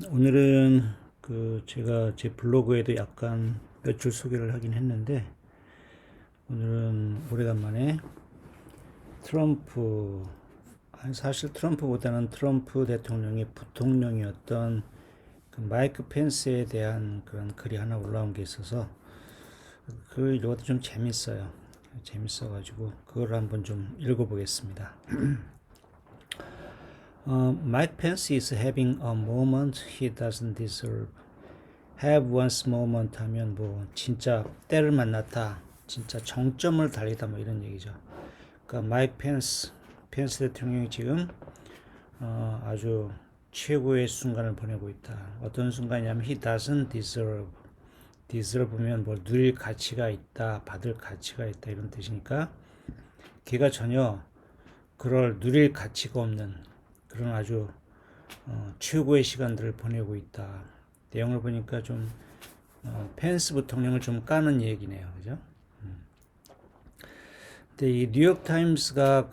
오늘은 제가 제 블로그에도 약간 몇 줄 소개를 하긴 했는데, 오늘은 오래간만에 트럼프, 아니 사실 트럼프보다는 트럼프 대통령의 부통령이었던 그 마이크 펜스에 대한 그런 글이 하나 올라온 게 있어서 이것도 좀 재밌어요. 재밌어가지고 그걸 한번 좀 읽어보겠습니다. Mike Pence is having a moment he doesn't deserve. have one's moment 하면 뭐 진짜 때를 만났다, 진짜 정점을 달리다 뭐 이런 얘기죠. 그러니까 마이크 펜스 대통령이 지금 아주 최고의 순간을 보내고 있다. 어떤 순간이냐면 he doesn't deserve. deserve면 뭐 누릴 가치가 있다, 받을 가치가 있다 이런 뜻이니까 걔가 전혀 그럴 누릴 가치가 없는 그런 아주 최고의 시간들을 보내고 있다. 내용을 보니까 좀 펜스 부통령을 좀 까는 얘기네요, 그죠? 근데 이 뉴욕 타임스가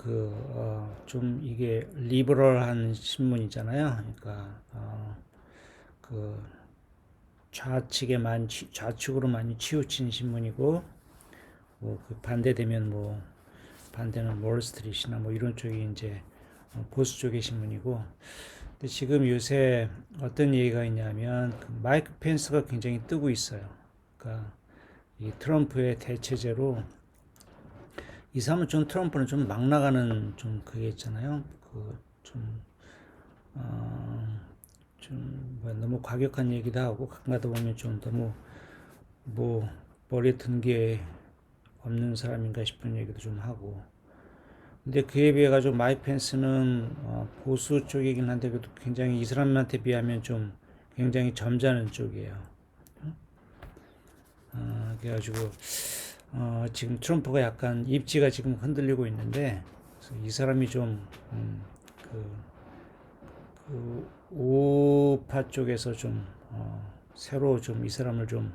좀 이게 리버럴한 신문이잖아요. 그러니까 그 좌측으로 많이 치우친 신문이고, 뭐그 반대되면 뭐 반대는 월스트리트나 뭐 이런 쪽이 이제 보수 쪽의 신문이고. 근데 지금 요새 어떤 얘기가 있냐면 마이크 펜스가 굉장히 뜨고 있어요. 그러니까 이 트럼프의 대체제로 이 사람은 좀 트럼프는 좀 막 나가는 좀 그게 있잖아요. 뭐 너무 과격한 얘기도 하고 가끔가다 보면 좀 너무 뭐 머리에 든 게 없는 사람인가 싶은 얘기도 좀 하고. 근데 그에 비해 가지고 마이크 펜스는 보수 쪽이긴 한데 그래도 굉장히 이 사람한테 비하면 좀 굉장히 점잖은 쪽이에요. 그래가지고 지금 트럼프가 약간 입지가 지금 흔들리고 있는데 이 사람이 좀 우파 쪽에서 좀 새로 좀 이 사람을 좀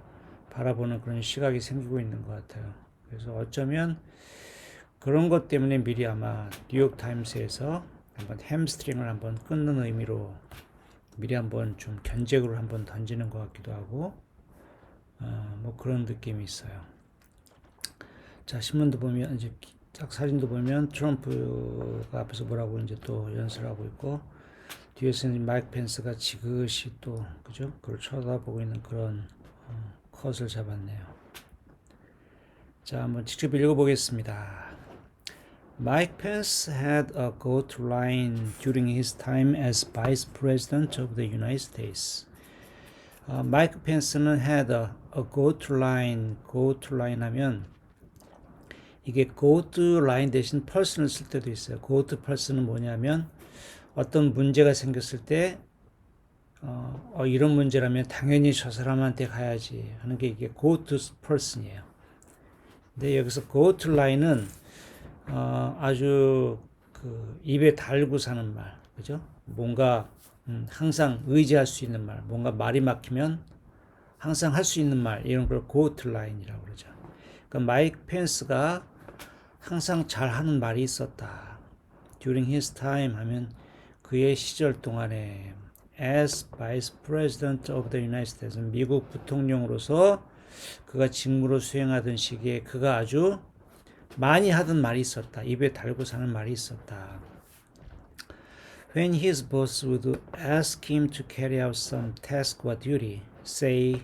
바라보는 그런 시각이 생기고 있는 것 같아요. 그래서 어쩌면 그런 것 때문에 미리 아마 뉴욕 타임스에서 한번 햄스트링을 한번 끊는 의미로 미리 한번 좀 견제구를 한번 던지는 것 같기도 하고, 뭐 그런 느낌이 있어요. 자, 신문도 보면 이제 딱 사진도 보면 트럼프가 앞에서 뭐라고 이제 또 연설을 하고 있고, 뒤에서는 마이크 펜스가 지그시 또 그죠? 그걸 쳐다보고 있는 그런 컷을 잡았네요. 자, 한번 직접 읽어보겠습니다. Mike Pence had a go-to line during his time as Vice President of the United States. 마이크 펜스는 had a go-to line. go-to line 하면 이게 go-to line 대신 person을 쓸 때도 있어요. go-to person은 뭐냐면 어떤 문제가 생겼을 때 이런 문제라면 당연히 저 사람한테 가야지 하는 게 이게 go-to person이에요. 근데 여기서 go-to line은 아주 입에 달고 사는 말, 그죠? 뭔가 항상 의지할 수 있는 말, 뭔가 말이 막히면 항상 할 수 있는 말, 이런 걸 go-to line이라고 그러죠. 그러니까 마이크 펜스가 항상 잘하는 말이 있었다. During his time 하면 그의 시절 동안에 as Vice President of the United States, 미국 부통령으로서 그가 직무를 수행하던 시기에 그가 아주 많이 하던 말이 있었다. 입에 달고 사는 말이 있었다. When his boss would ask him to carry out some task or duty, say,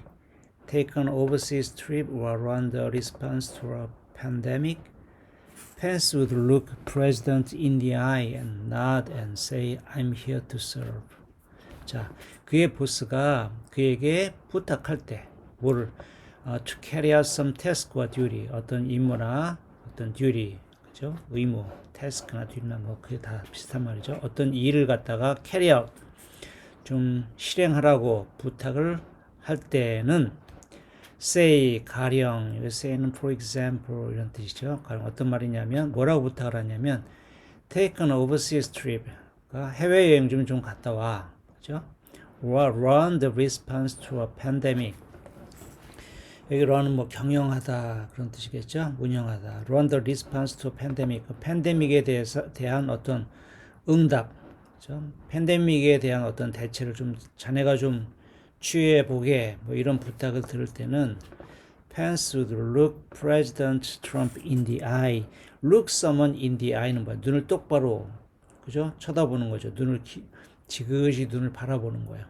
take an overseas trip or run the response to a pandemic, Pence would look President in the eye and nod and say, I'm here to serve. 자, 그의 보스가 그에게 부탁할 때, to carry out some task or duty, 어떤 임무나 어떤 duty, 그죠? 의무, task나 duty나 뭐 그게 다 비슷한 말이죠. 어떤 일을 갖다가 carry out, 좀 실행하라고 부탁을 할 때는 say, 가령, say는 for example 이런 뜻이죠. 가령 어떤 말이냐면 뭐라고 부탁을 하냐면 take an overseas trip, 해외여행 좀 갔다 와, 그죠? or run the response to a pandemic. 여기 run은 뭐 경영하다 그런 뜻이겠죠. 운영하다. run the response to a pandemic. 팬데믹에 대한 어떤 응답, 그죠? 팬데믹에 대한 어떤 대처를 좀 자네가 좀 취해 보게 뭐 이런 부탁을 들을 때는 Pence would look President Trump in the eye. Look someone in the eye는 뭐야? 눈을 똑바로 그죠? 쳐다보는 거죠. 지그시 눈을 바라보는 거예요.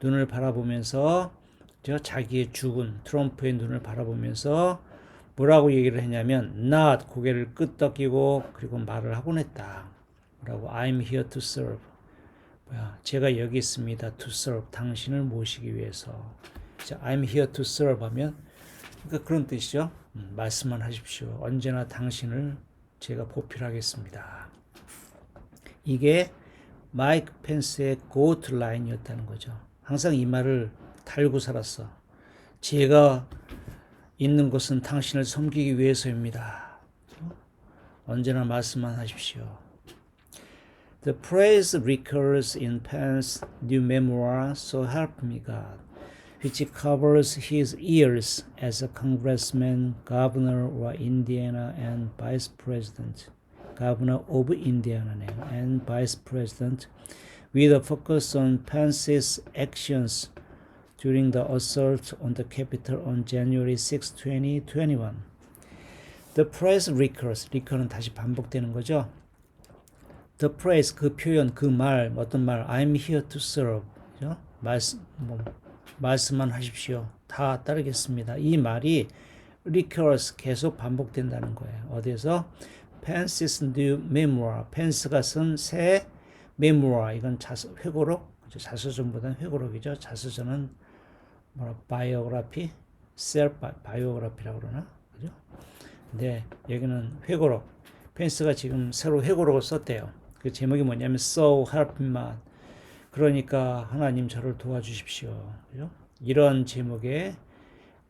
눈을 바라보면서 자기의 죽은 트럼프의 눈을 바라보면서 뭐라고 얘기를 했냐면 not 고개를 끄덕이고 그리고 말을 하곤 했다. 뭐라고 I'm here to serve. 뭐야? 제가 여기 있습니다. to serve. 당신을 모시기 위해서. 자, I'm here to serve 하면 그러니까 그런 뜻이죠. 말씀만 하십시오. 언제나 당신을 제가 보필하겠습니다. 이게 마이크 펜스의 고트 라인이었다는 거죠. 항상 이 말을 달고 살았어. 제가 있는 곳은 당신을 섬기기 위해서입니다. 언제나 말씀만 하십시오. The praise recurs in Pence's new memoir, So Help Me God, which covers his years as a congressman, governor of Indiana, and vice president, governor of Indiana and vice president, with a focus on Pence's actions during the assault on the Capitol on January 6, 2021. The praise recurs. recur는 다시 반복되는 거죠. The praise, 그 표현, 그 말, 어떤 말, I'm here to serve. 그죠? 말씀만 하십시오. 다 따르겠습니다. 이 말이 recurs, 계속 반복된다는 거예요. 어디에서? Pence's new memoir. 펜스가 쓴 새 memoir. 이건 회고록. 자서전보다는 회고록이죠. 자서전은 바이오그래피, 셀프 바이오그래피라고 그러나? 그죠? 근데 여기는 회고록. 펜스가 지금 새로 회고록을 썼대요. 그 제목이 뭐냐면 So Help Me. 그러니까 하나님 저를 도와주십시오. 그죠? 이런 제목의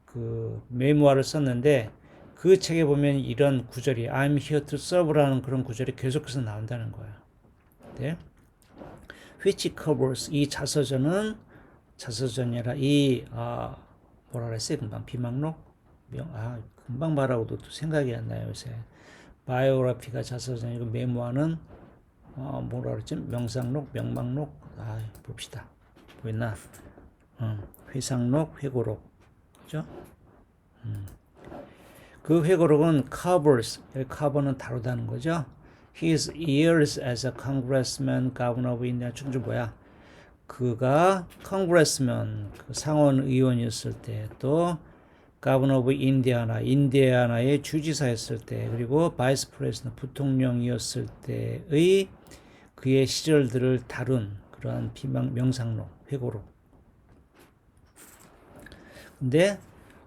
그 메모아를 썼는데 그 책에 보면 이런 구절이 I'm here to serve라는 그런 구절이 계속해서 나온다는 거예요. 네? Which covers 이 자서전이라 뭐라 그랬어요? 금방 비망록? 금방 말하고도 또 생각이 안 나요, 요새. 바이오그래피가 자서전이고 메모아는 뭐라 그랬지? 명상록, 명망록. 봅시다. 보였나? 회상록, 회고록. 그죠? 그 회고록은 covers, cover는 다루다는 거죠. His years as a congressman, governor of Indiana. 충주 뭐야? 그가 congressman, 그 상원 의원이었을 때, 또 governor of Indiana, 인디애나의 주지사였을 때, 그리고 vice president, 부통령이었을 때의 그의 시절들을 다룬 그러한 명상록, 회고록. 근데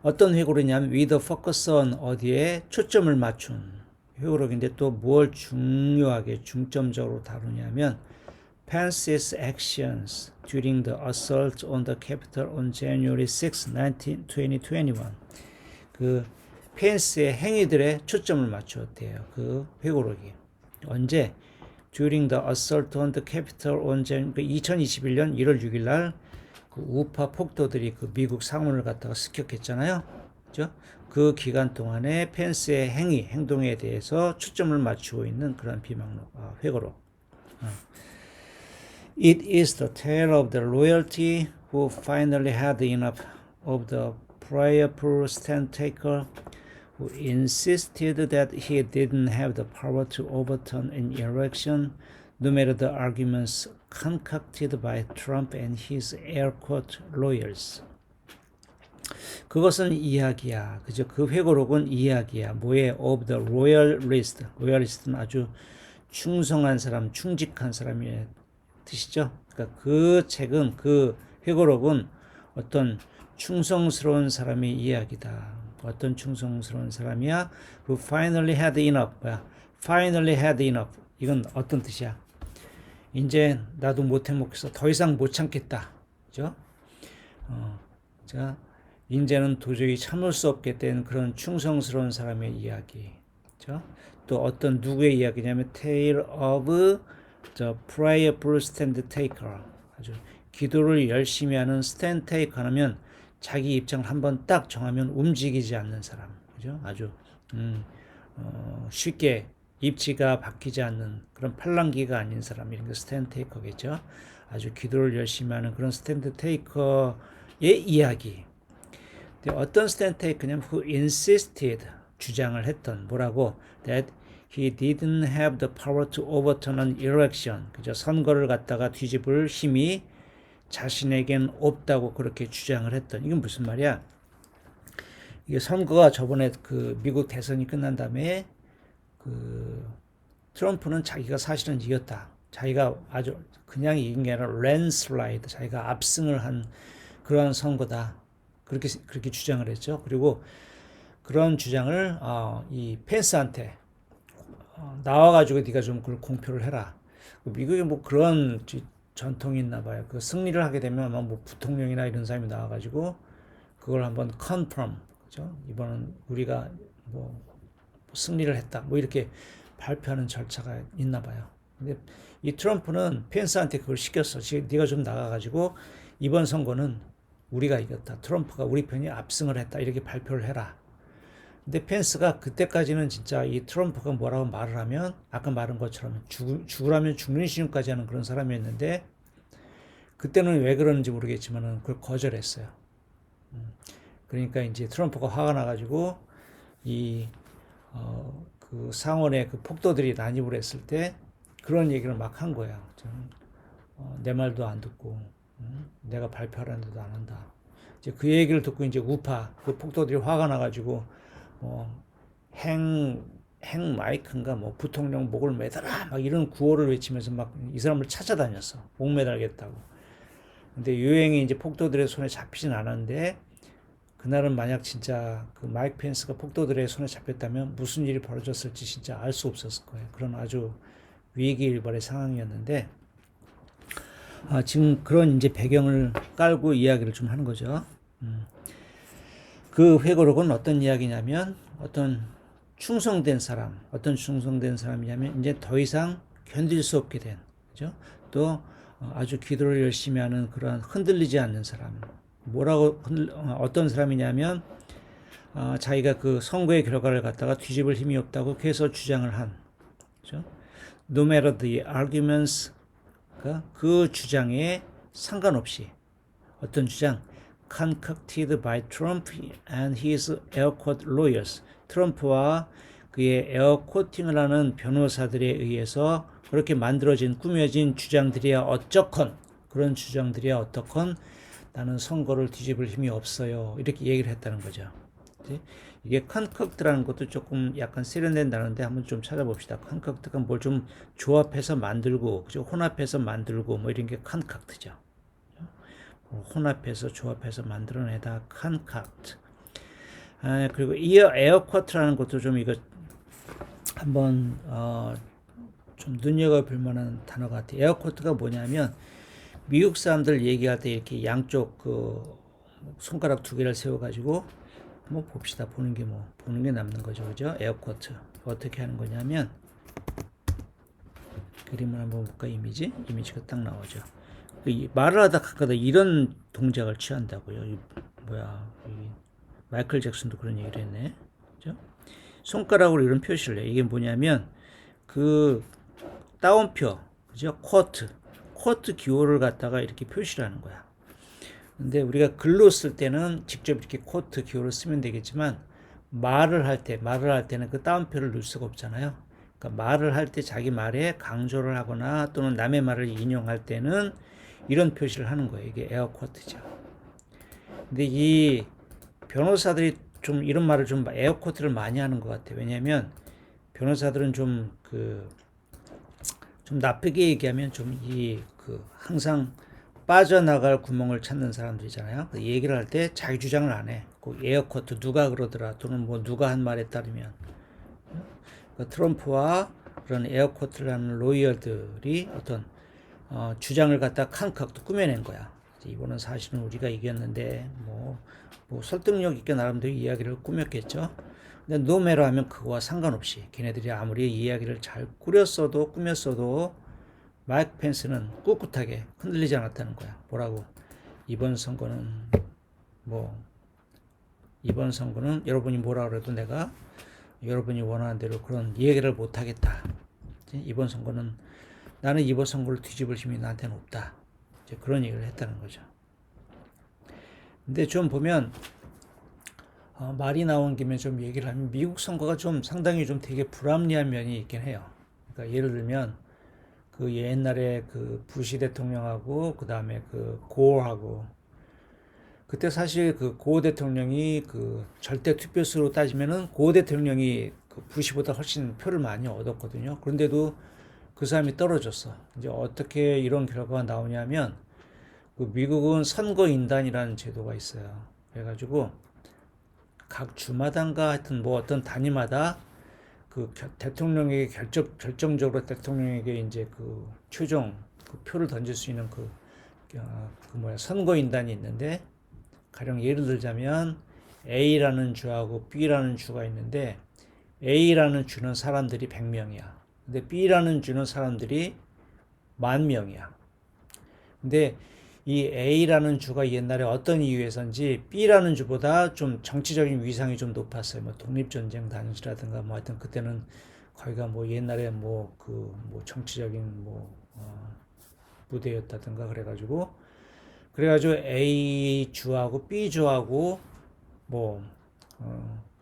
어떤 회고록이냐면 with a focus on 어디에 초점을 맞춘 회고록인데 또 뭘 중요하게 중점적으로 다루냐면 Pence's actions during the assault on the Capitol on January 6, 2021. 그 펜스의 행위들에 초점을 맞추었대요. 그 회고록이. 언제? During the assault on the Capitol on January 2021년 1월 6일 날 그 우파 폭도들이 그 미국 상원을 갖다가 습격했잖아요. 그죠? 그 기간 동안에 펜스의 행동에 대해서 초점을 맞추고 있는 그런 비망록, 회고록. It is the tale of the loyalty who finally had enough of the prayerful stand-taker who insisted that he didn't have the power to overturn an election, no matter the arguments concocted by Trump and his air quote lawyers. 그것은 이야기야. 그죠? 그 회고록은 이야기야. 뭐에? Of the royalist. royalist는 아주 충성한 사람, 충직한 사람의 뜻이죠. 그러니까 그 책은, 그 회고록은 어떤 충성스러운 사람의 이야기다. 어떤 충성스러운 사람이야? Who finally had enough. 뭐야? Finally had enough. 이건 어떤 뜻이야? 이제 나도 못 해먹겠어. 더 이상 못 참겠다. 그죠? 자, 이제는 도저히 참을 수 없겠다는 그런 충성스러운 사람의 이야기. 그죠? 또 어떤 누구의 이야기냐면 Tale of the prayerful stand taker. 아주 기도를 열심히 하는 stand taker 하면 자기 입장을 한번 딱 정하면 움직이지 않는 사람. 그죠? 아주 쉽게 입지가 바뀌지 않는 그런 팔랑귀가 아닌 사람, 이런 게 스탠드 테이커겠죠. 아주 기도를 열심히 하는 그런 스탠드 테이커의 이야기. 근데 어떤 스탠드 테이커냐면 who insisted, 주장을 했던, 뭐라고, that he didn't have the power to overturn an election. 그죠? 선거를 갖다가 뒤집을 힘이 자신에겐 없다고 그렇게 주장을 했던. 이건 무슨 말이야? 이게 선거가 저번에 그 미국 대선이 끝난 다음에 그 트럼프는 자기가 사실은 이겼다. 자기가 아주 그냥 이긴 게 아니라 랜슬라이드, 자기가 압승을 한 그러한 선거다. 그렇게 주장을 했죠. 그리고 그런 주장을 이 펜스한테 나와가지고 네가 좀 그걸 공표를 해라. 미국에 뭐 그런 전통이 있나 봐요. 그 승리를 하게 되면 아마 뭐 부통령이나 이런 사람이 나와가지고 그걸 한번 컨펌, 그죠? 이번은 우리가 뭐 승리를 했다. 뭐 이렇게 발표하는 절차가 있나 봐요. 근데 이 트럼프는 펜스한테 그걸 시켰어. 지금 네가 좀 나가가지고 이번 선거는 우리가 이겼다. 트럼프가 우리 편이 압승을 했다. 이렇게 발표를 해라. 근데 펜스가 그때까지는 진짜 이 트럼프가 뭐라고 말을 하면 아까 말한 것처럼 죽으라면 죽는 신용까지 하는 그런 사람이었는데 그때는 왜 그러는지 모르겠지만은 그걸 거절했어요. 그러니까 이제 트럼프가 화가 나가지고 그 상원의 그 폭도들이 난입을 했을 때 그런 얘기를 막 한 거야. 내 말도 안 듣고 내가 발표하라는데도 안 한다. 이제 그 얘기를 듣고 이제 우파 그 폭도들이 화가 나가지고 행 마이크인가 뭐 부통령 목을 매달아 막 이런 구호를 외치면서 막 이 사람을 찾아다녔어. 목 매달겠다고. 근데 유행이 이제 폭도들의 손에 잡히진 않았는데 그날은 만약 진짜 그 마이크 펜스가 폭도들의 손에 잡혔다면 무슨 일이 벌어졌을지 진짜 알 수 없었을 거예요. 그런 아주 위기일발의 상황이었는데 지금 그런 이제 배경을 깔고 이야기를 좀 하는 거죠. 그 회고록은 어떤 이야기냐면 어떤 충성된 사람, 어떤 충성된 사람이냐면 이제 더 이상 견딜 수 없게 된, 그죠? 또 아주 기도를 열심히 하는 그런 흔들리지 않는 사람. 뭐라고 어떤 사람이냐면 자기가 그 선거의 결과를 갖다가 뒤집을 힘이 없다고 계속 주장을 한, 그죠? No matter the arguments, 그 주장에 상관없이 어떤 주장 concocted by Trump and his air quote lawyers, 트럼프와 그의 에어 코팅을 하는 변호사들에 의해서 그렇게 만들어진 꾸며진 주장들이야 어쩌건, 그런 주장들이야 어떻건 나는 선거를 뒤집을 힘이 없어요. 이렇게 얘기를 했다는 거죠. 이게 concoct라는 것도 조금 약간 세련된 단어인데 한번 좀 찾아봅시다. concoct가 뭘 좀 조합해서 만들고, 그죠? 혼합해서 만들고 뭐 이런 게 concoct죠. 혼합해서 조합해서 만들어내다 concoct. 그리고 에어쿼트라는 것도 좀 이거 한번 좀 눈여겨볼 만한 단어 같아요. 에어쿼트가 뭐냐면 미국 사람들 얘기할 때 이렇게 양쪽 그 손가락 두 개를 세워가지고 뭐 봅시다. 보는 게 남는 거죠, 그죠? 에어쿼트 어떻게 하는 거냐면 그림을 한번 볼까? 이미지가 딱 나오죠. 말을 하다 가끔가다 이런 동작을 취한다고요. 마이클 잭슨도 그런 얘기를 했네. 그죠? 손가락으로 이런 표시를 해. 이게 뭐냐면 그 따옴표, 그죠? 쿼트 기호를 갖다가 이렇게 표시를 하는 거야. 근데 우리가 글로 쓸 때는 직접 이렇게 쿼트 기호를 쓰면 되겠지만 말을 할 때는 그 따옴표를 넣을 수가 없잖아요. 그러니까 말을 할 때 자기 말에 강조를 하거나 또는 남의 말을 인용할 때는 이런 표시를 하는 거예요. 이게 에어쿼트죠. 근데 이 변호사들이 좀 이런 말을 좀 에어쿼트를 많이 하는 것 같아요. 왜냐하면 변호사들은 좀 나쁘게 얘기하면 항상 빠져나갈 구멍을 찾는 사람들이잖아요. 그 얘기를 할 때 자기 주장을 안 해. 그 에어쿼트 누가 그러더라 또는 뭐 누가 한 말에 따르면 트럼프와 그런 에어쿼트를 하는 로이어들이 어떤 주장을 갖다 칸칵도 꾸며낸 거야. 이번은 사실은 우리가 이겼는데 뭐 설득력 있게 나름대로 이야기를 꾸몄겠죠. 근데 노매로 하면 그거와 상관없이 걔네들이 아무리 이야기를 잘 꾸렸어도 꾸몄어도 마이크 펜스는 꿋꿋하게 흔들리지 않았다는 거야. 뭐라고? 이번 선거는 여러분이 뭐라 그래도 내가 여러분이 원하는 대로 그런 얘기를 못 하겠다. 이번 선거는 나는 이번 선거를 뒤집을 힘이 나한테는 없다. 이제 그런 얘기를 했다는 거죠. 근데 좀 보면 말이 나온 김에 좀 얘기를 하면 미국 선거가 좀 상당히 좀 되게 불합리한 면이 있긴 해요. 그러니까 예를 들면 그 옛날에 그 부시 대통령하고 그 다음에 그 고어하고 그때 사실 그 고 대통령이 그 절대 투표수로 따지면은 고 대통령이 그 부시보다 훨씬 표를 많이 얻었거든요. 그런데도 그 사람이 떨어졌어. 이제 어떻게 이런 결과가 나오냐면 그 미국은 선거인단이라는 제도가 있어요. 그래가지고 각 주마다인가 하여튼 뭐 어떤 단위마다 그 대통령에게 결정적으로 대통령에게 이제 그 최종 그 표를 던질 수 있는 그 뭐야 선거인단이 있는데 가령 예를 들자면 A라는 주하고 B라는 주가 있는데 A라는 주는 사람들이 100명이야. 근데 B라는 주는 사람들이 10,000명이야. 근데 이 A라는 주가 옛날에 어떤 이유에서인지 B라는 주보다 좀 정치적인 위상이 좀 높았어요. 뭐 독립전쟁 당시라든가 뭐 하여튼 그때는 거기가 뭐 옛날에 뭐 뭐 정치적인 뭐 부대였다든가 그래가지고 A 주하고 B 주하고 뭐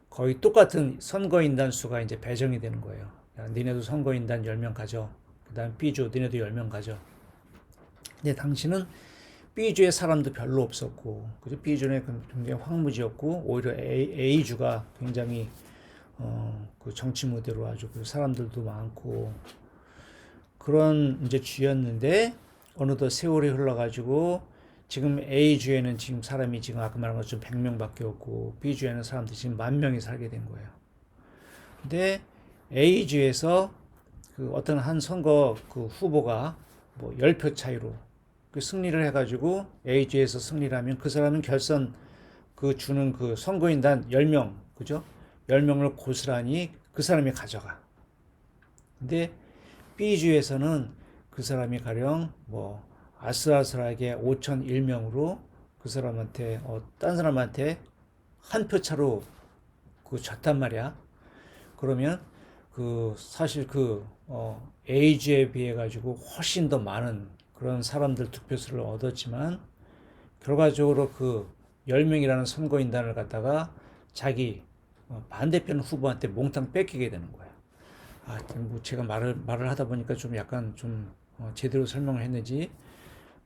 거의 똑같은 선거인단 수가 이제 배정이 되는 거예요. 야, 니네도 선거인단 10명 가져. 그다음 B 주 니네도 10명 가져. 근데 당시는 B주의 사람도 별로 없었고, 그죠? B주는 굉장히 황무지였고, 오히려 A주가 굉장히, 그 정치 무대로 아주 그 사람들도 많고, 그런 이제 주였는데, 어느덧 세월이 흘러가지고, 지금 A주에는 지금 사람이 지금 아까 말한 것처럼 100명밖에 없고, B주에는 사람들이 지금 10,000명이 살게 된 거예요. 근데 A주에서 그 어떤 한 선거 그 후보가 뭐 10표 차이로 그 승리를 해가지고 A주에서 승리를 하면 그 사람은 결선 그 주는 그 선거인단 10명, 그죠? 10명을 고스란히 그 사람이 가져가. 근데 B주에서는 그 사람이 가령 뭐 아슬아슬하게 5,001명으로 그 사람한테, 딴 사람한테 한 표 차로 그 졌단 말이야. 그러면 그 사실 A주에 비해 가지고 훨씬 더 많은 그런 사람들 득표수를 얻었지만 결과적으로 그 10명이라는 선거인단을 갖다가 자기 반대편 후보한테 몽땅 뺏기게 되는 거예요. 뭐 제가 말을 하다 보니까 좀 약간 좀 제대로 설명을 했는지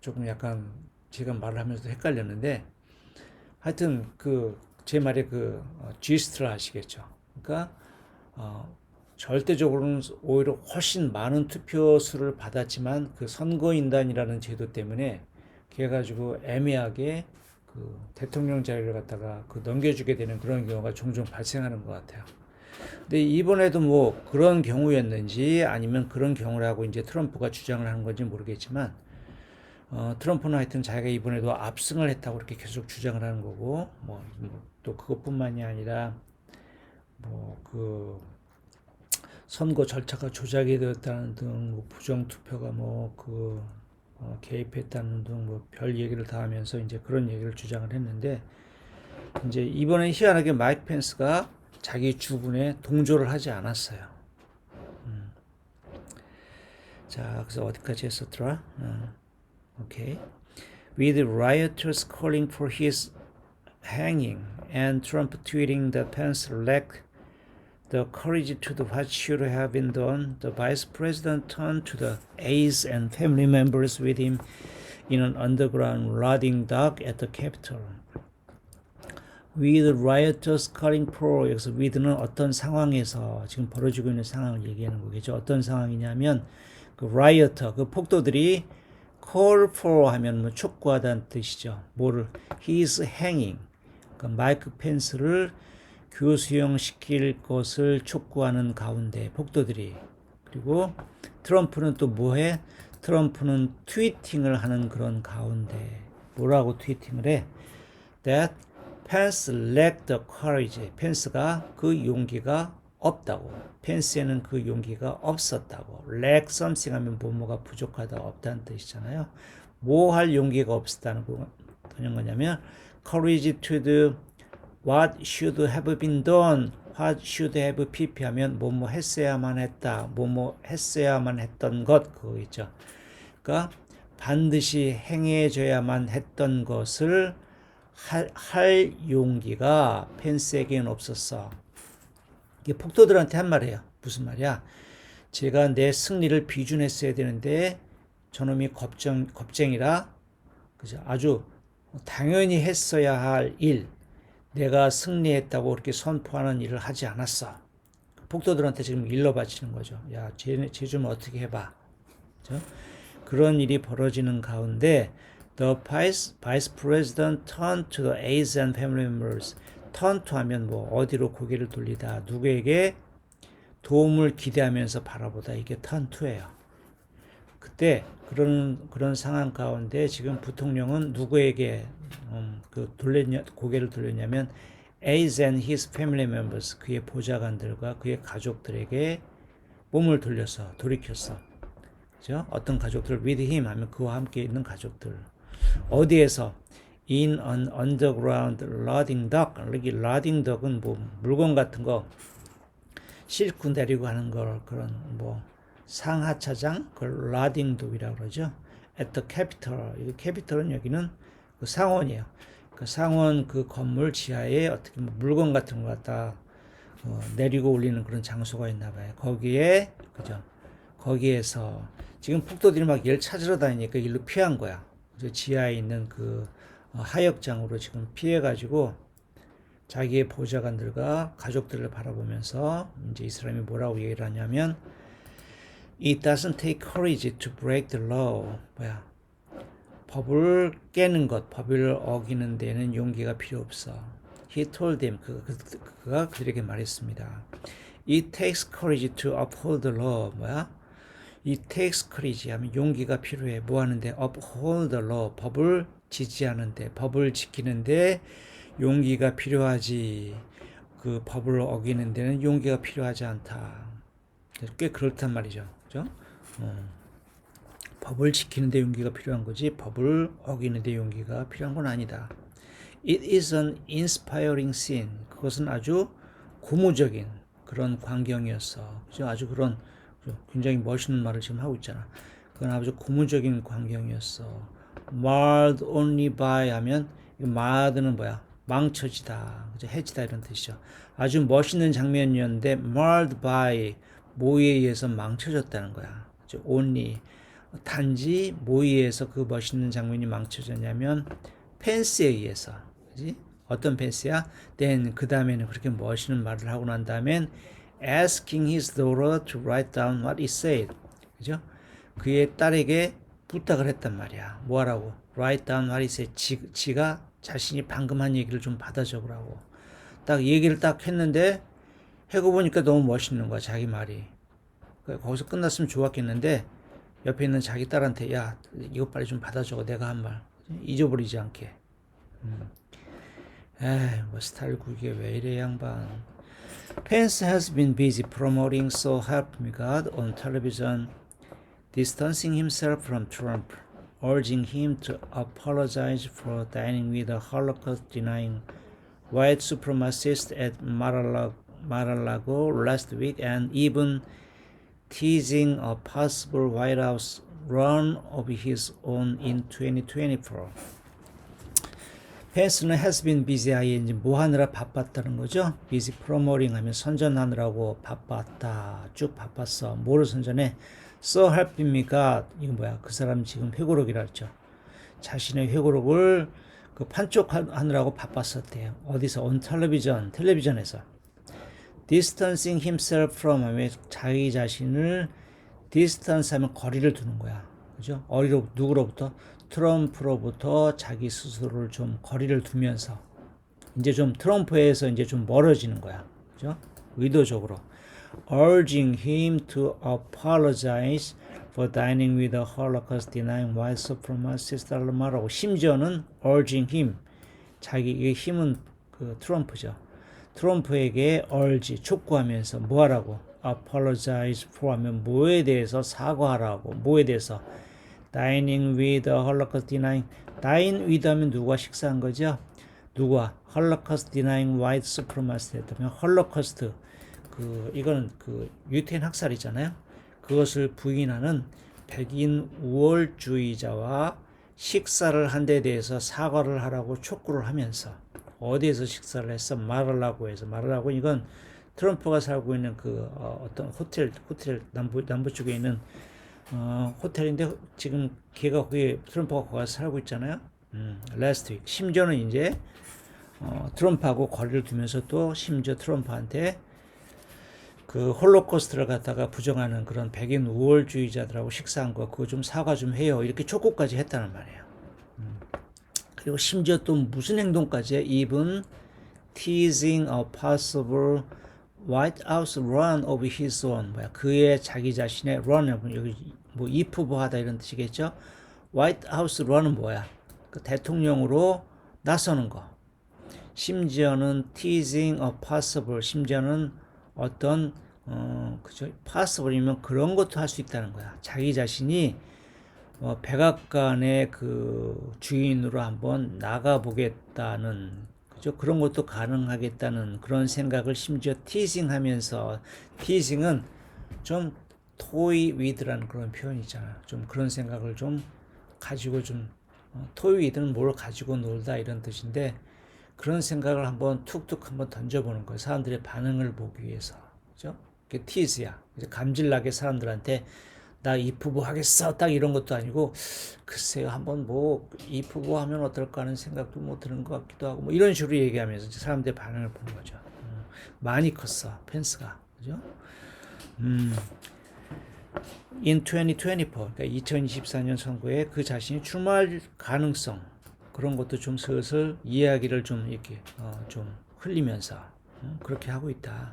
조금 약간 제가 말을 하면서도 헷갈렸는데 하여튼 제 말에 G스트를 아시겠죠? 그러니까 절대적으로는 오히려 훨씬 많은 투표수를 받았지만 그 선거인단이라는 제도 때문에 그래가지고 애매하게 그 대통령 자리를 갖다가 넘겨주게 되는 그런 경우가 종종 발생하는 것 같아요. 근데 이번에도 뭐 그런 경우였는지 아니면 그런 경우라고 이제 트럼프가 주장을 하는 건지 모르겠지만 트럼프는 하여튼 자기가 이번에도 압승을 했다고 이렇게 계속 주장을 하는 거고 또 그것뿐만이 아니라 선거 절차가 조작이 되었다는 등 부정 투표가 개입했다는 등 별 얘기를 다 하면서 이제 그런 얘기를 주장을 했는데 이제 이번에 희한하게 마이크 펜스가 자기 주군에 동조를 하지 않았어요. 자, 그래서 어디까지 했었더라? 오케이. With rioters calling for his hanging and Trump tweeting that Pence lacked the courage to do what should have been done, the vice president turned to the aides and family members with him in an underground rotting dock at the Capitol. With rioters calling for, 여기서 with는 어떤 상황에서 지금 벌어지고 있는 상황을 얘기하는 거겠죠. 어떤 상황이냐면 그 rioter, 그 폭도들이 call for 하면 뭐 촉구하다는 뜻이죠. 뭐를? He is hanging. 그러니까 마이크 펜스를 교수형시킬 것을 촉구하는 가운데 폭도들이 그리고 트럼프는 또 뭐해? 트럼프는 트위팅을 하는 그런 가운데 뭐라고 트위팅을 해? That Pence lacked the courage. 펜스가 그 용기가 없다고. 펜스에는 그 용기가 없었다고. lack something 하면 뭐뭐가 부족하다 없다는 뜻이잖아요. 뭐 할 용기가 없었다는 거냐면 courage to do what should have been done. what should have pp 하면 뭐뭐 했어야만 했다, 뭐뭐 했어야만 했던 것, 그거 있죠. 그러니까 반드시 행해져야만 했던 것을 할 용기가 펜스에게는 없었어. 이게 폭도들한테 한 말이에요. 무슨 말이야? 제가 내 승리를 비준했어야 되는데 저놈이 겁쟁이라, 그죠? 아주 당연히 했어야 할 일, 내가 승리했다고 그렇게 선포하는 일을 하지 않았어. 폭도들한테 지금 일러 바치는 거죠. 야, 쟤 좀 어떻게 해봐. 그죠? 그런 일이 벌어지는 가운데 the vice president turned to the aides and family members. turn to 하면 뭐 어디로 고개를 돌리다, 누구에게 도움을 기대하면서 바라보다, 이게 turn to예요. 그때 그런 상황 가운데 지금 부통령은 누구에게 고개를 돌렸냐면 aides and his family members, 그의 보좌관들과 그의 가족들에게 몸을 돌이켰어. 그죠? 어떤 가족들, with him 하면 그와 함께 있는 가족들. 어디에서? in an underground loading dock. 여기 loading dock은 뭐 물건 같은 거 싣고 내리고 하는 걸, 그런 뭐 상하차장, 그걸 loading dock이라고 그러죠. at the Capitol. 이 Capitol은 여기는 그 상원이에요. 그 상원 그 건물 지하에 어떻게 뭐 물건 같은 거 갖다 내리고 올리는 그런 장소가 있나 봐요. 거기에, 그죠? 거기에서 지금 폭도들이 막 얘를 찾으러 다니니까 일로 피한 거야. 지하에 있는 그 하역장으로 지금 피해가지고 자기의 보좌관들과 가족들을 바라보면서 이제 이 사람이 뭐라고 얘기를 하냐면 It doesn't take courage to break the law. 뭐야? 법을 깨는 것, 법을 어기는 데는 용기가 필요 없어. He told them, 그가 그들에게 말했습니다. It takes courage to uphold the law. 뭐야? It takes courage 하면 용기가 필요해. 뭐 하는데? uphold the law. 법을 지지하는데, 법을 지키는데 용기가 필요하지. 그 법을 어기는 데는 용기가 필요하지 않다. 꽤 그렇단 말이죠. 그죠? 법을 지키는 데 용기가 필요한 거지 법을 어기는 데 용기가 필요한 건 아니다. It is an inspiring scene. 그것은 아주 고무적인 그런 광경이었어. 그죠? 아주 그런 굉장히 멋있는 말을 지금 하고 있잖아. 그건 아주 고무적인 광경이었어. marred only by 하면 marred는 뭐야? 망쳐지다, 그죠? 해지다 이런 뜻이죠. 아주 멋있는 장면이었는데 marred by 뭐에 의해서 망쳐졌다는 거야. 그죠? only 단지 뭐에 의해서 그 멋있는 장면이 망쳐졌냐면 펜스에 의해서. 그지? 어떤 펜스야? then 그 다음에는 그렇게 멋있는 말을 하고 난 다음엔 asking his daughter to write down what he said. 그죠? 그의 딸에게 부탁을 했단 말이야. 뭐 하라고? write down what he said. 지가 자신이 방금 한 얘기를 좀 받아 적으라고. 딱 얘기를 딱 했는데 해고 보니까 너무 멋있는 거야, 자기 말이. 거기서 끝났으면 좋았겠는데 옆에 있는 자기 딸한테 야, 이거 빨리 좀 받아 적어. 내가 한 말. 잊어버리지 않게. 에이, 뭐 스타일국이 왜 이래 양반. Pence has been busy promoting So Help Me God on television, distancing himself from Trump, urging him to apologize for dining with a Holocaust-denying white supremacist at Mar-a-Lago last week, and even teasing a possible White House run of his own in 2024. 펜스는 has been busy 이제 뭐 하느라 바빴다는 거죠. busy promoting 하면 선전하느라고 바빴다. 쭉 바빴어. 뭐를 선전해? So help me God. 이거 뭐야? 그 사람 지금 회고록이라 했죠. 자신의 회고록을 그 판촉하느라고 바빴었대요. 어디서? on television. 텔레비전에서. distancing himself from 하면 자기 자신을 distance 하면 거리를 두는 거야. 그죠? 누구로부터? 트럼프로부터 자기 스스로를 좀 거리를 두면서 이제 좀 트럼프에서 이제 좀 멀어지는 거야. 그죠? 의도적으로. urging him to apologize for dining with a Holocaust-denying white supremacist 말하고 심지어는 urging him. 자기의 힘은 그 트럼프죠. 트럼프에게 urge, 촉구하면서 뭐 하라고? apologize for 하면 뭐에 대해서 사과하라고. 뭐에 대해서? dining with a Holocaust denying. dine with 하면 누가 식사한 거죠? 누가 헐로코스트 denying white supremacy 했다면 헐로코스트 이거는 유태인 학살이잖아요. 그것을 부인하는 백인 우월주의자와 식사를 한 데 대해서 사과를 하라고 촉구를 하면서 어디에서 식사를 했어 말하라고 해서 말하라고 이건 트럼프가 살고 있는 어떤 호텔 남부 쪽에 있는 호텔인데 지금 걔가 거기 트럼프가 거기 가서 살고 있잖아요. last week 심지어는 이제 트럼프하고 거리를 두면서 또 심지어 트럼프한테 홀로코스트를 갖다가 부정하는 그런 백인 우월주의자들하고 식사한 거 그거 좀 사과 좀 해요. 이렇게 촉구까지 했다는 말이에요. 그리고 심지어 또 무슨 행동까지 해? Even teasing a possible White House run of his own. 그의 자기 자신의 run, 여기 뭐 if보하다 이런 뜻이겠죠? White House run은 뭐야? 대통령으로 나서는 거. 심지어는 teasing a possible, 심지어는 어떤 그죠? possible이면 그런 것도 할 수 있다는 거야. 자기 자신이 백악관의 주인으로 한번 나가보겠다는 그죠? 그런 것도 가능하겠다는 그런 생각을 심지어 티징하면서 티징은 좀 toy with라는 그런 표현이 있잖아요. 좀 그런 생각을 좀 가지고 좀 toy with는 뭘 가지고 놀다 이런 뜻인데 그런 생각을 한번 툭툭 한번 던져보는 거예요. 사람들의 반응을 보기 위해서. 그죠? 그게 티즈야. 감질나게 사람들한테 나 이 부부 하겠어. 딱 이런 것도 아니고 글쎄요. 한번 이 부부 하면 어떨까 하는 생각도 못 드는 것 같기도 하고 뭐 이런 식으로 얘기하면서 사람들의 반응을 보는 거죠. 많이 컸어. 펜스가. 그죠? In 2024, 그러니까 2024년 선거에 그 자신이 출마할 가능성 그런 것도 좀 슬슬 이야기를 좀 이렇게 좀 흘리면서 그렇게 하고 있다.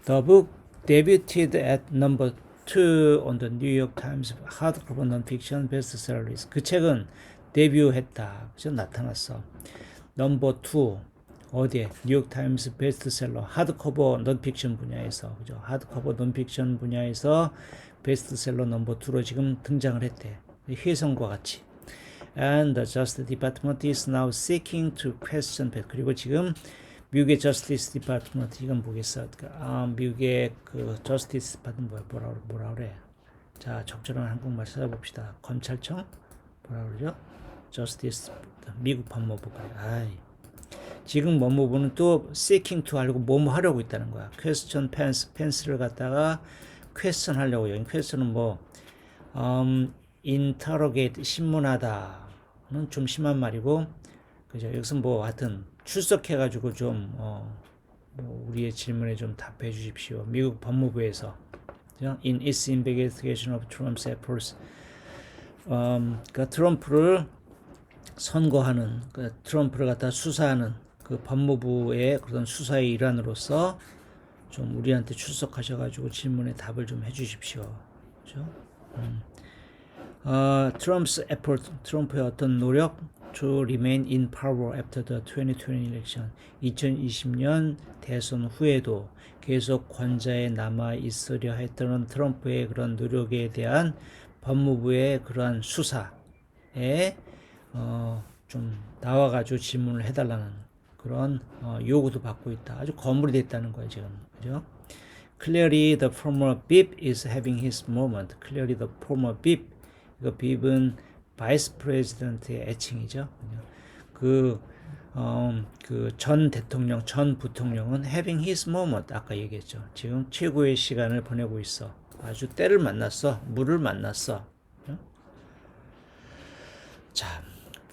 The book debuted at number 2 on the New York Times hardcover nonfiction bestseller list. 그 책은 데뷔했다. 그죠? 나타났어. 넘버 2 어디에? 뉴욕 타임스 베스트셀러 하드커버 넌픽션 분야에서 그죠? 하드커버 넌픽션 분야에서 베스트셀러 넘버 2로 지금 등장을 했대. 혜성과 같이. And the Justice Department is now seeking to question that. 그리고 지금 미국의 Justice Department 이건 뭐겠어? 미국의 Justice Department 뭐라 그래? 자, 적절한 한국말 찾아봅시다. 검찰청 뭐라 그러죠? Justice 미국 법무부가. 지금 법무부는 또 seeking to 하려고 뭐뭐 하려고 있다는 거야. question pence를 갖다가 question 하려고. 여기 question은 interrogate 신문하다는 좀 심한 말이고, 그죠? 여기서 하여튼 출석해가지고 좀 우리의 질문에 좀 답해 주십시오. 미국 법무부에서 그죠? In its investigation of Trump's efforts, 그러니까 트럼프를 선고하는, 트럼프를 갖다 수사하는 그 법무부의 그런 수사의 일환으로서 좀 우리한테 출석하셔가지고 질문에 답을 좀 해주십시오. 그죠? Trump's effort, 트럼프의 어떤 노력 to remain in power after the 2020 election, 2020년 대선 후에도 계속 권좌에 남아 있으려 했던 트럼프의 그런 노력에 대한 법무부의 그러한 수사에 좀 나와가지고 질문을 해달라는 그런 요구도 받고 있다. 아주 거물이 됐다는 거예요 지금. 그죠? Clearly the former Bibb is having his moment. Clearly the former Bibb. 이거 빕은 바이스 프레지던트의 애칭이죠. 전 대통령, 전 부통령은 having his moment. 아까 얘기했죠. 지금 최고의 시간을 보내고 있어. 아주 때를 만났어. 물을 만났어. 자,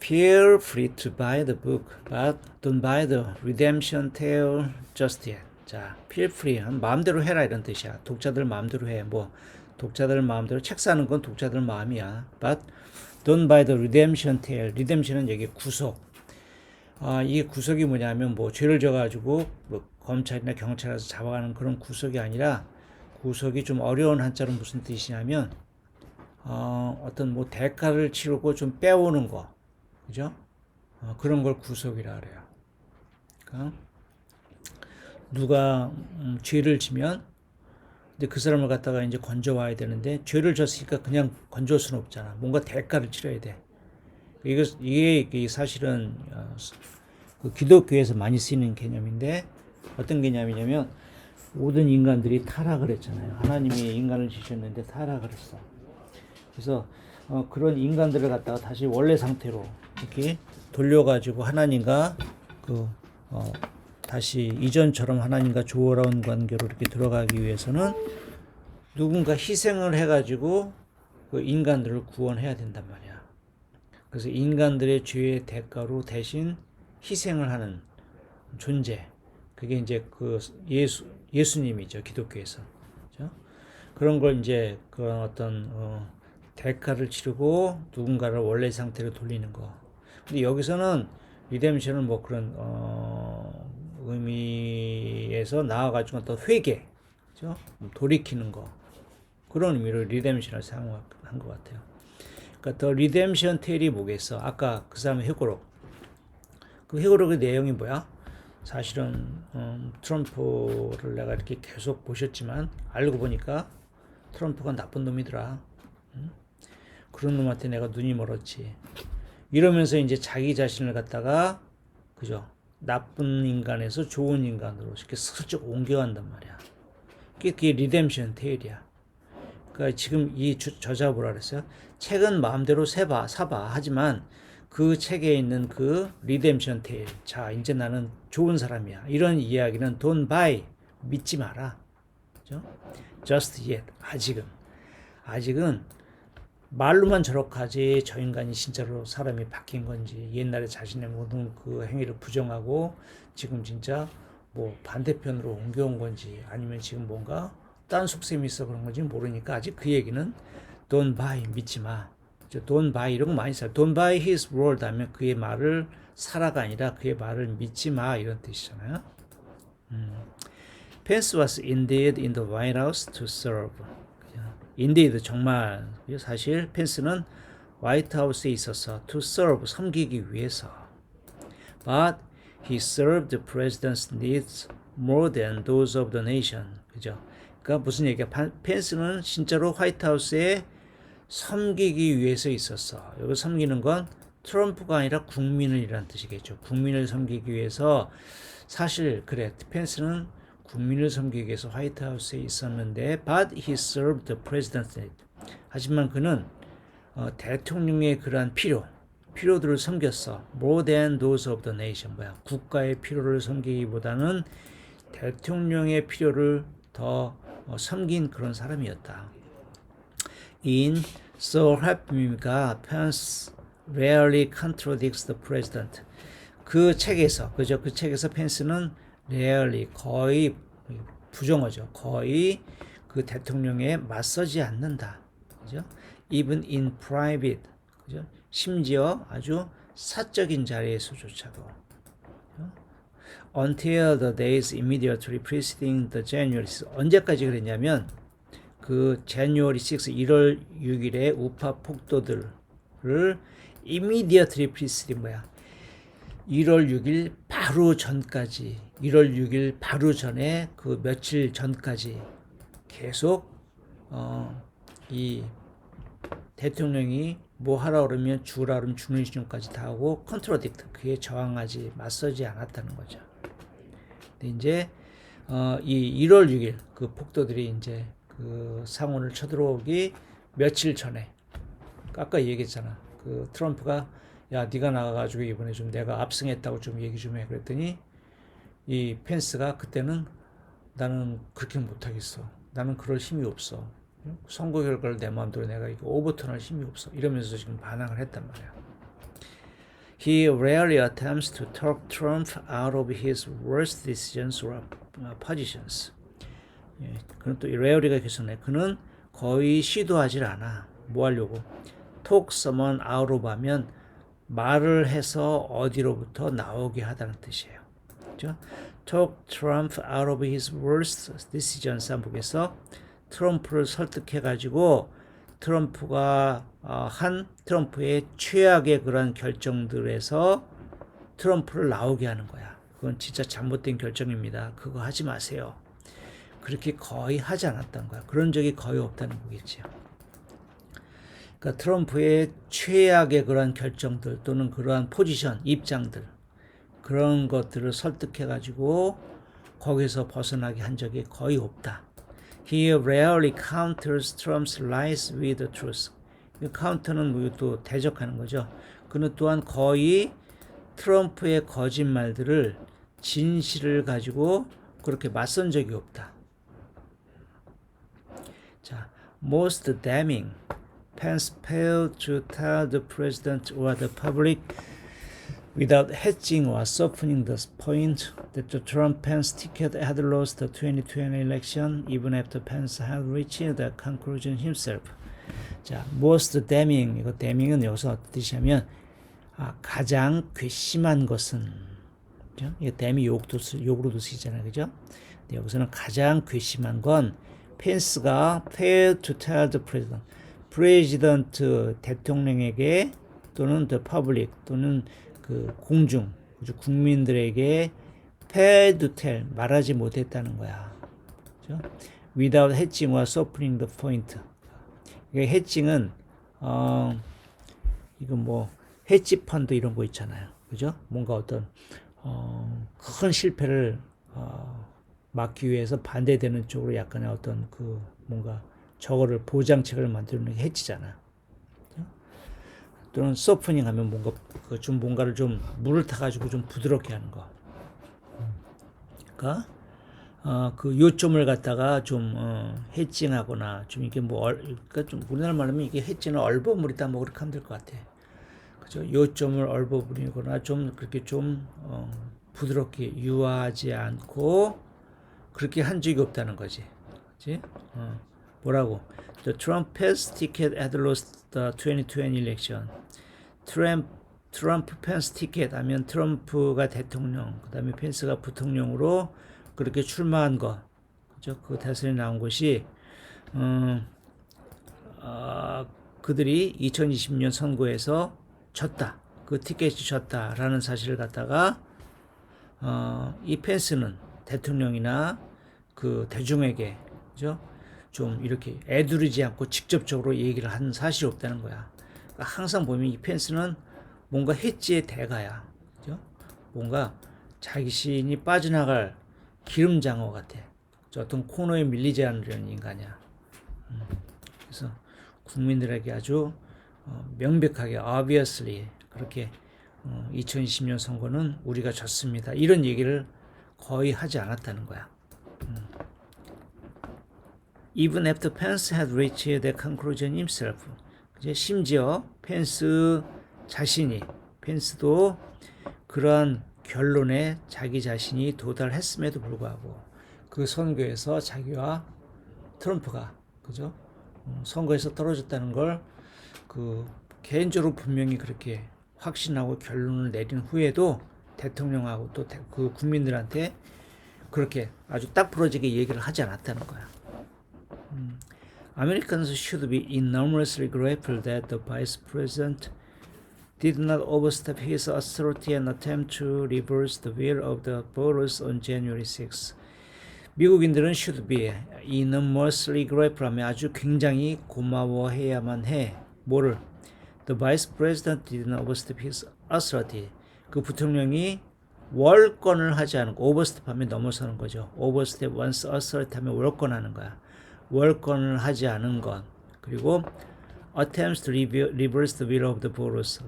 feel free to buy the book, but don't buy the redemption tale just yet. 자, feel free. 마음대로 해라 이런 뜻이야. 독자들 마음대로 해. 독자들 마음대로 책 사는 건 독자들 마음이야. But don't buy the redemption tale. redemption은 여기 구속. 이게 구속이 뭐냐면 죄를 져가지고 검찰이나 경찰에서 잡아가는 그런 구속이 아니라 구속이 좀 어려운 한자로 무슨 뜻이냐면 어떤 대가를 치르고 좀 빼오는 거. 그죠? 그런 걸 구속이라 그래요. 그러니까 누가 죄를 지면 근데 그 사람을 갖다가 이제 건져와야 되는데 죄를 졌으니까 그냥 건져올 수는 없잖아. 뭔가 대가를 치러야 돼. 이게 사실은 그 기독교에서 많이 쓰이는 개념인데 어떤 개념이냐면 모든 인간들이 타락을 했잖아요. 하나님이 인간을 지으셨는데 타락을 했어. 그래서 그런 인간들을 갖다가 다시 원래 상태로 이렇게 돌려가지고 하나님과 다시 이전처럼 하나님과 조화로운 관계로 이렇게 들어가기 위해서는 누군가 희생을 해가지고 그 인간들을 구원해야 된단 말이야. 그래서 인간들의 죄의 대가로 대신 희생을 하는 존재. 그게 이제 그 예수님이죠. 기독교에서. 그렇죠? 그런 걸 이제 그런 어떤 대가를 치르고 누군가를 원래 상태로 돌리는 거. 근데 여기서는 리뎀션은 뭐 그런 의미에서 나와가지고 어떤 회개, 그렇죠? 돌이키는 거 그런 의미로 리뎀션을 사용한 것 같아요. 그러니까 더 리뎀션 테일이 뭐겠어? 아까 그 사람의 회고록. 그 회고록의 내용이 뭐야? 사실은 트럼프를 내가 이렇게 계속 보셨지만 알고 보니까 트럼프가 나쁜 놈이더라. 그런 놈한테 내가 눈이 멀었지. 이러면서 이제 자기 자신을 갖다가 그죠? 나쁜 인간에서 좋은 인간으로 이렇게 슬쩍 옮겨간단 말이야. 그게 리뎀션 테일이야. 그러니까 지금 이 저자가 뭐라 그랬어요? 책은 마음대로 사봐. 하지만 그 책에 있는 그 리뎀션 테일. 자, 이제 나는 좋은 사람이야. 이런 이야기는 don't buy. 믿지 마라. 그죠? Just yet. 아직은 말로만 저렇게 하지 저 인간이 진짜로 사람이 바뀐 건지 옛날에 자신의 모든 그 행위를 부정하고 지금 진짜 뭐 반대편으로 옮겨온 건지 아니면 지금 뭔가 딴 속셈이 있어 그런 건지 모르니까 아직 그 얘기는 don't buy 믿지 마. don't buy 이런 거 많이 써요. don't buy his word 하면 그의 말을 사라가 아니라 그의 말을 믿지 마 이런 뜻이잖아요. Pence was indeed in the White House to serve. indeed 정말 사실 펜스는 화이트하우스에 있어서 to serve 섬기기 위해서. But he served the president's needs more than those of the nation. 그죠? 그러니까 무슨 얘기야? 펜스는 진짜로 화이트하우스에 섬기기 위해서 있었어. 여기 섬기는 건 트럼프가 아니라 국민을이라는 뜻이겠죠. 국민을 섬기기 위해서 사실 그래. 펜스는 국민을 섬기기 위해서 화이트하우스에 있었는데 but he served the president's need. 하지만 그는 대통령의 그러한 필요들을 섬겼어. more than those of the nation. 국가의 필요를 섬기기보다는 대통령의 필요를 더 섬긴 그런 사람이었다. In So Help Me가 Pence rarely contradicts the president. 그 책에서 펜스는 rarely 거의 부정어죠. 거의 그 대통령에 맞서지 않는다. 그죠? Even in private. 그죠? 심지어 아주 사적인 자리에서조차도. Until the days immediately preceding the January 6. 언제까지 그랬냐면 그 January 6, 1월 6일에 우파 폭도들을 immediately preceding 1월 6일 바로 전까지 1월 6일 바로 전에 그 며칠 전까지 계속 이 대통령이 뭐 하라 그러면 죽으라 그러면 죽는 신용까지 다 하고 컨트로딕트 그에 저항하지 맞서지 않았다는 거죠. 근데 이제 이 1월 6일 그 폭도들이 이제 그 상원을 쳐들어오기 며칠 전에 아까 얘기했잖아. 그 트럼프가 야 네가 나가가지고 이번에 좀 내가 압승했다고 좀 얘기 좀 해. 그랬더니 이 펜스가 그때는 나는 그렇게 못하겠어. 나는 그럴 힘이 없어. 선거 결과를 내 마음대로 내가 이거 오버턴할 힘이 없어. 이러면서 지금 반항을 했단 말이야. He rarely attempts to talk Trump out of his worst decisions or positions. 예, 그는 또 rarely가 계속네. 그는 거의 시도하질 않아. 뭐 하려고? Talk someone out of 하면 말을 해서 어디로부터 나오게 하다는 뜻이에요. 그렇죠? Talk Trump out of his worst decisions 한국에서 트럼프를 설득해가지고 트럼프가 한 트럼프의 최악의 그런 결정들에서 트럼프를 나오게 하는 거야. 그건 진짜 잘못된 결정입니다. 그거 하지 마세요. 그렇게 거의 하지 않았다는 거야. 그런 적이 거의 없다는 거겠죠. 그러니까 트럼프의 최악의 그런 결정들 또는 그러한 포지션, 입장들 그런 것들을 설득해가지고 거기서 벗어나게 한 적이 거의 없다. He rarely counters Trump's lies with the truth. 카운터는 뭐 또 대적하는 거죠. 그는 또한 거의 트럼프의 거짓말들을 진실을 가지고 그렇게 맞선 적이 없다. 자, most damning. Pence failed to tell the president or the public without hedging or softening the point that the Trump-Pence ticket had lost the 2020 election even after Pence had reached the conclusion himself. 자, most damning. 이거 damning은 여기서 어떤 뜻이냐면 가장 괘씸한 것은, 그죠? 이거 dam이 욕으로도 쓰이잖아요, 그죠? 근데 여기서는 가장 괘씸한 건 펜스가 failed to tell the president 대통령에게 또는 the public 또는 그 공중 국민들에게 failed to tell 말하지 못했다는 거야, 그죠? Without hedging or softening the point. 이게 hedging은 이거 뭐 헤지 펀드 이런 거 있잖아요, 그죠? 뭔가 어떤 큰 실패를 막기 위해서 반대되는 쪽으로 약간의 어떤 그 뭔가 저거를 보장책을 만드는 게 헤지잖아. 또는 소프닝 하면 뭔가 좀 뭔가를 좀 물을 타가지고 좀 부드럽게 하는 거. 그러니까 그 요점을 갖다가 좀 헤징하거나 좀 이게 뭐 그러니까 좀 우리나라 말하면 이게 헤징은 얼버무리다 뭐 그렇게 하면 될 것 같아. 그죠? 요점을 얼버무리거나 좀 그렇게 좀 부드럽게 유화하지 않고 그렇게 한 적이 없다는 거지. 그렇지? 뭐라고? The Trump-Pence ticket had lost the 2020 election. 트럼프-펜스 티켓 하면 트럼프가 대통령, 그 다음에 펜스가 부통령으로 그렇게 출마한 것, 그죠? 그 대선에 나온 것이 그들이 2020년 선거에서 졌다. 그 티켓이 졌다라는 사실을 갖다가 이 펜스는 대통령이나 그 대중에게, 그죠? 좀 이렇게 애두르지 않고 직접적으로 얘기를 한 사실이 없다는 거야. 그러니까 항상 보면 이 펜스는 뭔가 해지의 대가야, 그죠? 뭔가 자신이 빠져나갈 기름장어 같아. 어떤 코너에 밀리지 않으려는 인간이야. 그래서 국민들에게 아주 명백하게 obviously 그렇게 2020년 선거는 우리가 졌습니다. 이런 얘기를 거의 하지 않았다는 거야. Even after Pence had reached the conclusion himself. 심지어 펜스 자신이, 펜스도 그러한 결론에 자기 자신이 도달했음에도 불구하고 그 선거에서 자기와 트럼프가, 그죠? 선거에서 떨어졌다는 걸 그 개인적으로 분명히 그렇게 확신하고 결론을 내린 후에도 대통령하고 또 그 국민들한테 그렇게 아주 딱 부러지게 얘기를 하지 않았다는 거야. Americans should be enormously grateful that the vice president did not overstep his authority and attempt to reverse the will of the voters on January 6. 미국인들은 should be enormously grateful 하면 아주 굉장히 고마워해야만 해. 뭐를? The vice president did not overstep his authority. 그 부통령이 월권을 하지 않고, overstep 하면 넘어서는 거죠. overstep once authority 하면 월권하는 거야. 월권을 하지 않은 것. 그리고 attempts to reverse the will of the voters.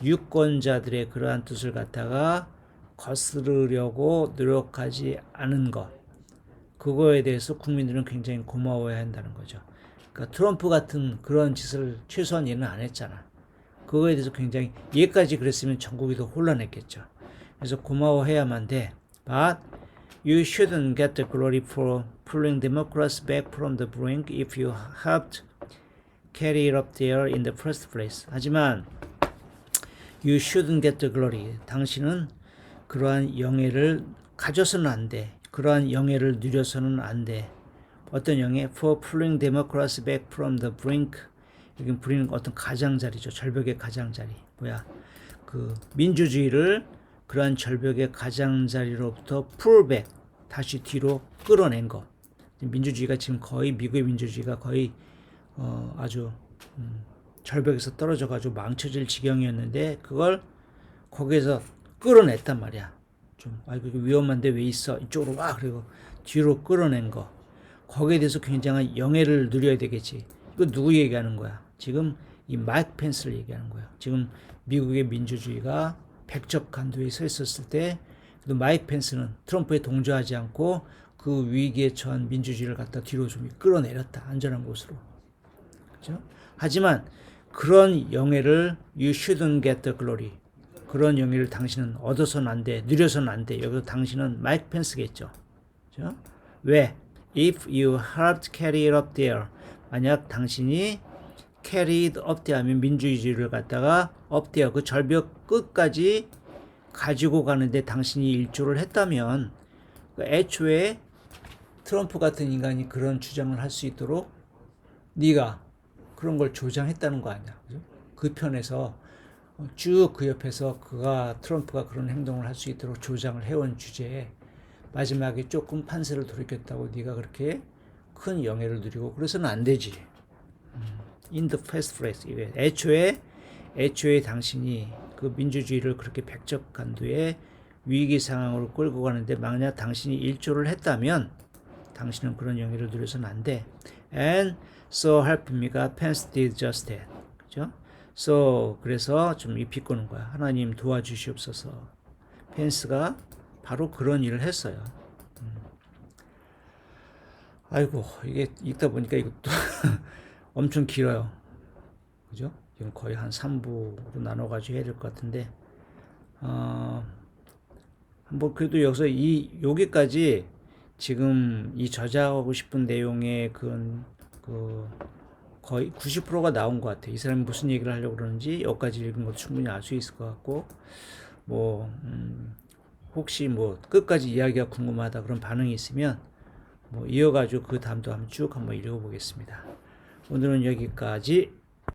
유권자들의 그러한 뜻을 갖다가 거스르려고 노력하지 않은 것. 그거에 대해서 국민들은 굉장히 고마워해야 한다는 거죠. 그러니까 트럼프 같은 그런 짓을 최소한 얘는 안 했잖아. 그거에 대해서 굉장히 얘까지 그랬으면 전국이 더 혼란했겠죠. 그래서 고마워해야만 돼. But you shouldn't get the glory for pulling Democrats back from the brink if you helped carry it up there in the first place. 하지만 you shouldn't get the glory. 당신은 그러한 영예를 가져서는 안 돼. 그러한 영예를 누려서는 안 돼. 어떤 영예? For pulling Democrats back from the brink. 여기 브링은 어떤 가장자리죠. 절벽의 가장자리. 뭐야? 그 민주주의를 그러한 절벽의 가장자리로부터 pull back. 다시 뒤로 끌어낸 것. 민주주의가 지금 거의 미국의 민주주의가 거의 아주 절벽에서 떨어져 가지고 망쳐질 지경이었는데 그걸 거기에서 끌어냈단 말이야. 좀, 아이고, 이거 위험한데 왜 있어? 이쪽으로 와. 그리고 뒤로 끌어낸 거. 거기에 대해서 굉장한 영해를 누려야 되겠지. 이거 누구 얘기하는 거야? 지금 이 마이크 펜스를 얘기하는 거야. 지금 미국의 민주주의가 백척간도에 서 있었을 때, 마이크 펜스는 트럼프에 동조하지 않고 그 위기에 처한 민주주의를 갖다 뒤로 좀 끌어내렸다. 안전한 곳으로. 그죠? 하지만 그런 영예를 you shouldn't get the glory. 그런 영예를 당신은 얻어서는 안 돼. 누려서는 안 돼. 여기서 당신은 마이크 펜스겠죠. 그죠? 왜? If you hard carry it up there. 만약 당신이 carry it up there 하면 민주주의를 갖다가 up there 그 절벽 끝까지 가지고 가는데 당신이 일조를 했다면 애초에 트럼프 같은 인간이 그런 주장을 할 수 있도록 네가 그런 걸 조장했다는 거 아니야. 그죠? 그 편에서 쭉 그 옆에서 트럼프가 그런 행동을 할 수 있도록 조장을 해온 주제에 마지막에 조금 판세를 돌이켰다고 네가 그렇게 큰 영예를 누리고 그래서는 안 되지. In the first place. 애초에 당신이 그 민주주의를 그렇게 백척간두의 위기 상황으로 끌고 가는데 만약 당신이 일조를 했다면 당신은 그런 영예를 누려서는 안 돼. And so help me가 Pence did just that. 그죠? So 그래서 좀 이 비꼬는 거야. 하나님 도와주시옵소서. 펜스가 바로 그런 일을 했어요. 아이고 이게 읽다 보니까 이것도 엄청 길어요. 그죠? 지금 거의 한 3부로 나눠가지고 해야 될 것 같은데, 한번 그래도 여기서 여기까지 지금 이 저장하고 싶은 내용의 거의 90%가 나온 것 같아요. 이 사람이 무슨 얘기를 하려고 그러는지 여기까지 읽은 것도 충분히 알 수 있을 것 같고, 혹시 끝까지 이야기가 궁금하다 그런 반응이 있으면 이어가지고 그 다음도 한번 쭉 한번 읽어보겠습니다. 오늘은 여기까지.